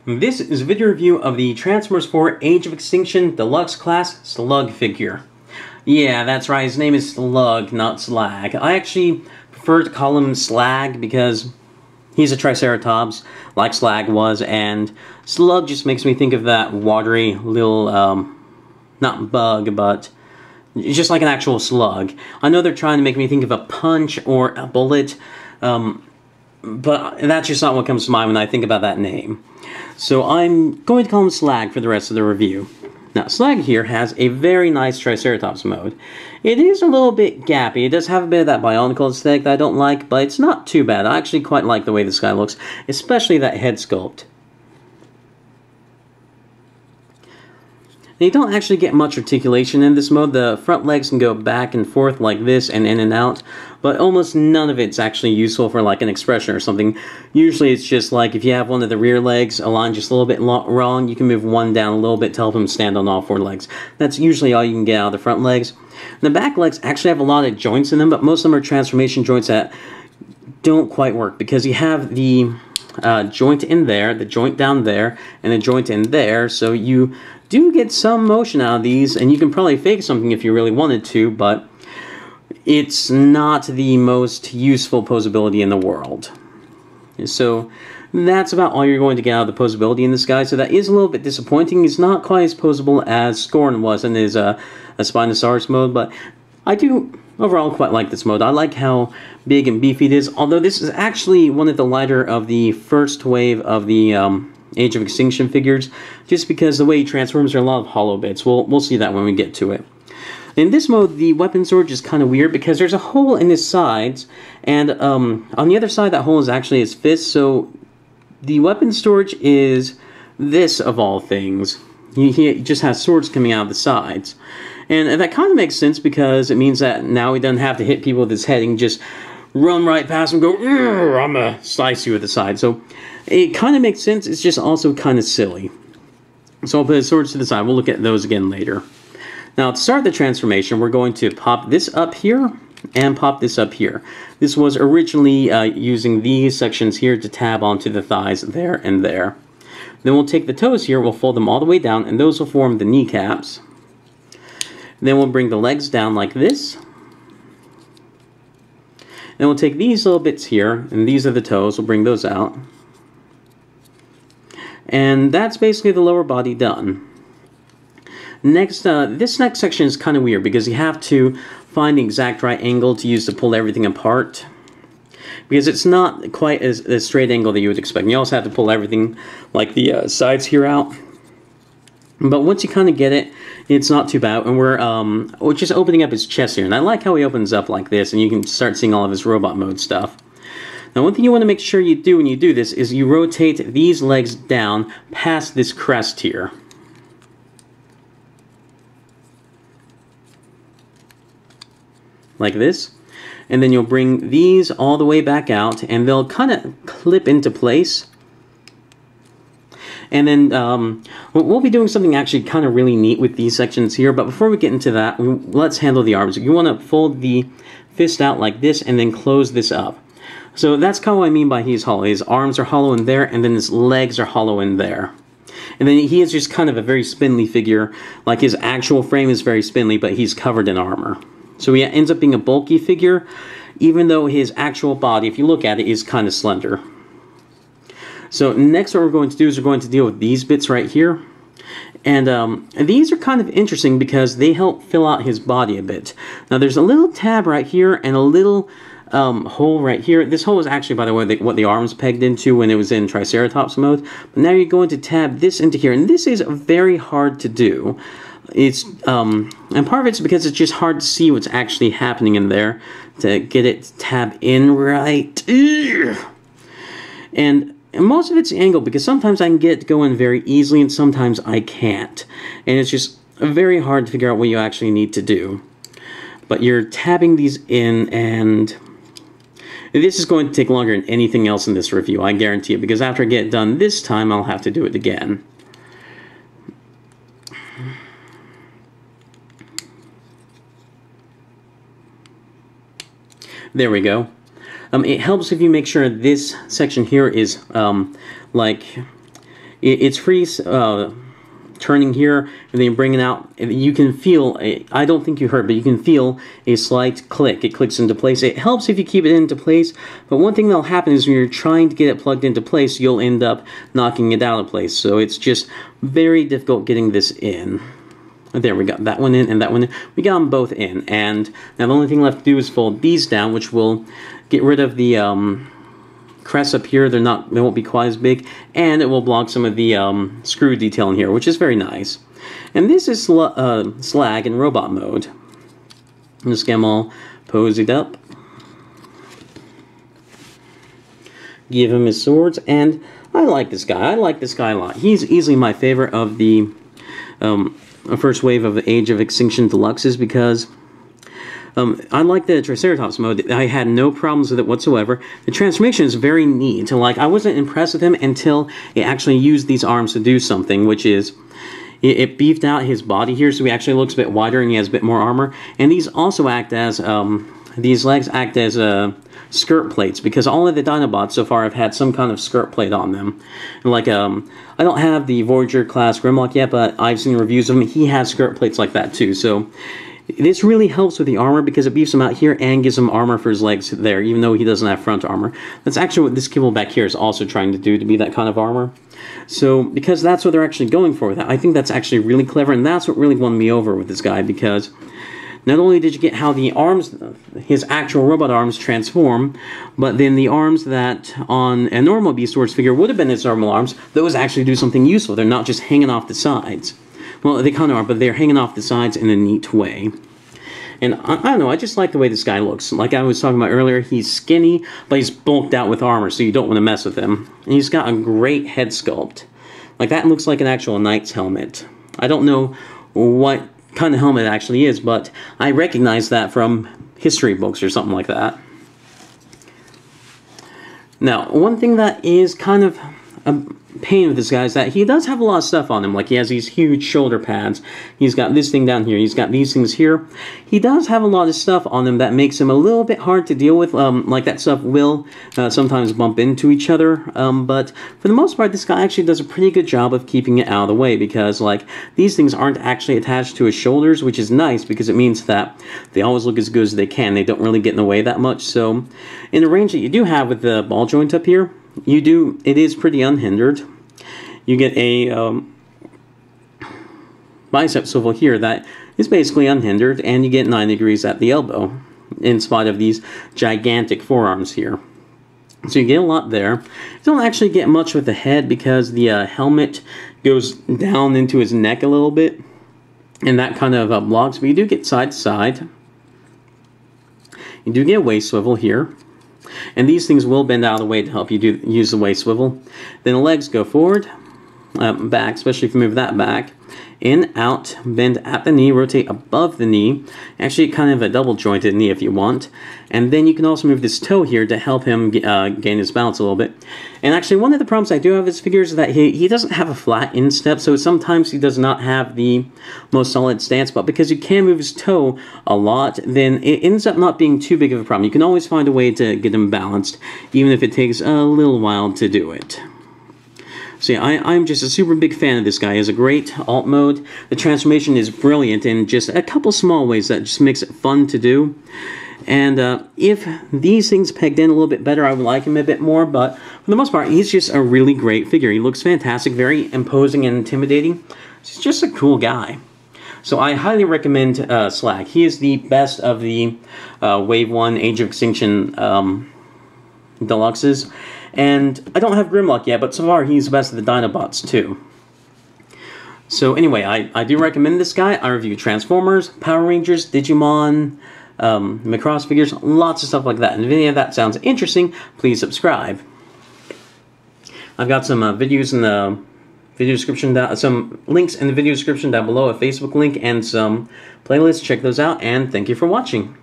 This is a video review of the Transformers 4 Age of Extinction Deluxe Class Slug figure. Yeah, that's right, his name is Slug, not Slag. I actually prefer to call him Slag because he's a Triceratops, like Slag was, and Slug just makes me think of that watery little, not bug, but just like an actual slug. I know they're trying to make me think of a punch or a bullet, but that's just not what comes to mind when I think about that name. So I'm going to call him Slag for the rest of the review. Now, Slag here has a very nice Triceratops mode. It is a little bit gappy. It does have a bit of that bionicle aesthetic that I don't like, but it's not too bad. I actually quite like the way this guy looks, especially that head sculpt. You don't actually get much articulation in this mode. The front legs can go back and forth like this and in and out, but almost none of it's actually useful for like an expression or something. Usually it's just like if you have one of the rear legs aligned just a little bit wrong, you can move one down a little bit to help him stand on all four legs. That's usually all you can get out of the front legs. The back legs actually have a lot of joints in them, but most of them are transformation joints that don't quite work because you have the joint in there, the joint down there, and the joint in there, so you do get some motion out of these, and you can probably fake something if you really wanted to, but it's not the most useful posability in the world. So that's about all you're going to get out of the posability in this guy, so that is a little bit disappointing. It's not quite as posable as Scorn was in his Spinosaurus mode, but I do overall quite like this mode. I like how big and beefy it is, although this is actually one of the lighter of the first wave of the Age of Extinction figures, just because the way he transforms are a lot of hollow bits. We'll see that when we get to it. In this mode, the weapon storage is kind of weird because there's a hole in his sides, and on the other side that hole is actually his fist, so the weapon storage is this of all things. He just has swords coming out of the sides. And that kind of makes sense because it means that now he doesn't have to hit people with his head. He can just run right past them and go, I'm going to slice you with the side. So it kind of makes sense. It's just also kind of silly. So I'll put his swords to the side. We'll look at those again later. Now, to start the transformation, we're going to pop this up here and pop this up here. This was originally using these sections here to tab onto the thighs there and there. Then we'll take the toes here, we'll fold them all the way down, and those will form the kneecaps. Then we'll bring the legs down like this. Then we'll take these little bits here, and these are the toes, we'll bring those out. And that's basically the lower body done. Next, this next section is kind of weird because you have to find the exact right angle to use to pull everything apart. Because it's not quite as a straight angle that you would expect. And you also have to pull everything like the sides here out. But once you kind of get it, it's not too bad. And we're just opening up his chest here. And I like how he opens up like this, and you can start seeing all of his robot mode stuff. Now, one thing you want to make sure you do when you do this is you rotate these legs down past this crest here. Like this. And then you'll bring these all the way back out, and they'll kind of clip into place. And then we'll be doing something actually kind of really neat with these sections here. But before we get into that, let's handle the arms. You want to fold the fist out like this and then close this up. So that's kind of what I mean by he's hollow. His arms are hollow in there, and then his legs are hollow in there. And then he is just kind of a very spindly figure. Like his actual frame is very spindly, but he's covered in armor. So he ends up being a bulky figure, even though his actual body, if you look at it, is kind of slender. So next what we're going to do is we're going to deal with these bits right here. And these are kind of interesting because they help fill out his body a bit. Now there's a little tab right here and a little hole right here. This hole is actually, by the way, what the arms pegged into when it was in Triceratops mode. But now you're going to tab this into here, and this is very hard to do. It's and part of it's because it's just hard to see what's actually happening in there to get it to tab in right. And most of it's the angle, because sometimes I can get it to go in very easily and sometimes I can't. And it's just very hard to figure out what you actually need to do. But you're tabbing these in, and this is going to take longer than anything else in this review, I guarantee it, because after I get it done this time, I'll have to do it again. There we go. It helps if you make sure this section here is like it's free turning here, and then bringing out. You can feel, I don't think you heard, but you can feel a slight click. It clicks into place. It helps if you keep it into place, but one thing that'll happen is when you're trying to get it plugged into place, you'll end up knocking it out of place. So it's just very difficult getting this in. There, we got that one in and that one in. We got them both in, and now the only thing left to do is fold these down, which will get rid of the crests up here. They won't be quite as big, and it will block some of the screw detail in here, which is very nice. And this is Slag in robot mode. Just get them all posied up. Give him his swords, and I like this guy. I like this guy a lot. He's easily my favorite of the first wave of the Age of Extinction Deluxes, because I like the Triceratops mode. I had no problems with it whatsoever. The transformation is very neat. Like, I wasn't impressed with him until it actually used these arms to do something, which is it beefed out his body here, so he actually looks a bit wider and he has a bit more armor. And these also act as these legs act as skirt plates, because all of the Dinobots so far have had some kind of skirt plate on them. Like, I don't have the Voyager class Grimlock yet, but I've seen reviews of him. He has skirt plates like that too, so this really helps with the armor because it beefs him out here and gives him armor for his legs there, even though he doesn't have front armor. That's actually what this kibble back here is also trying to do, to be that kind of armor. So, because that's what they're actually going for with that, I think that's actually really clever, and that's what really won me over with this guy, because not only did you get how the arms, his actual robot arms, transform, but then the arms that on a normal Beast Wars figure would have been his normal arms, those actually do something useful. They're not just hanging off the sides. Well, they kind of are, but they're hanging off the sides in a neat way. And I don't know, I just like the way this guy looks. Like I was talking about earlier, he's skinny, but he's bulked out with armor, so you don't want to mess with him. And he's got a great head sculpt. Like, that looks like an actual knight's helmet. I don't know what kind of helmet it actually is, but I recognize that from history books or something like that. Now, one thing that is kind of a pain with this guy is that he does have a lot of stuff on him. Like, he has these huge shoulder pads. He's got this thing down here. He's got these things here. He does have a lot of stuff on him that makes him a little bit hard to deal with. Like, that stuff will sometimes bump into each other. But for the most part, this guy actually does a pretty good job of keeping it out of the way, because, like, these things aren't actually attached to his shoulders, which is nice because it means that they always look as good as they can. They don't really get in the way that much. So, in the range that you do have with the ball joint up here, it is pretty unhindered. You get a bicep swivel here that is basically unhindered, and you get 9 degrees at the elbow in spite of these gigantic forearms here. So you get a lot there. You don't actually get much with the head because the helmet goes down into his neck a little bit, and that kind of blocks, but you do get side to side. You do get a waist swivel here. And these things will bend out of the way to help you use the waist swivel. Then the legs go forward, back, especially if you move that back, in, out, bend at the knee, rotate above the knee, actually kind of a double jointed knee if you want, and then you can also move this toe here to help him gain his balance a little bit. And actually one of the problems I do have with his figures is that he doesn't have a flat instep, so sometimes he does not have the most solid stance, but because you can move his toe a lot, then it ends up not being too big of a problem. You can always find a way to get him balanced, even if it takes a little while to do it. So yeah, I'm just a super big fan of this guy. He has a great alt mode. The transformation is brilliant in just a couple small ways that just makes it fun to do. And if these things pegged in a little bit better, I would like him a bit more. But for the most part, he's just a really great figure. He looks fantastic, very imposing and intimidating. He's just a cool guy. So I highly recommend Slag. He is the best of the Wave 1 Age of Extinction Deluxes. And I don't have Grimlock yet, but so far he's the best of the Dinobots too. So anyway, I do recommend this guy. I review Transformers, Power Rangers, Digimon, Macross figures, lots of stuff like that. And if any of that sounds interesting, please subscribe. I've got some videos in the video description, some links in the video description down below, a Facebook link, and some playlists. Check those out, and thank you for watching.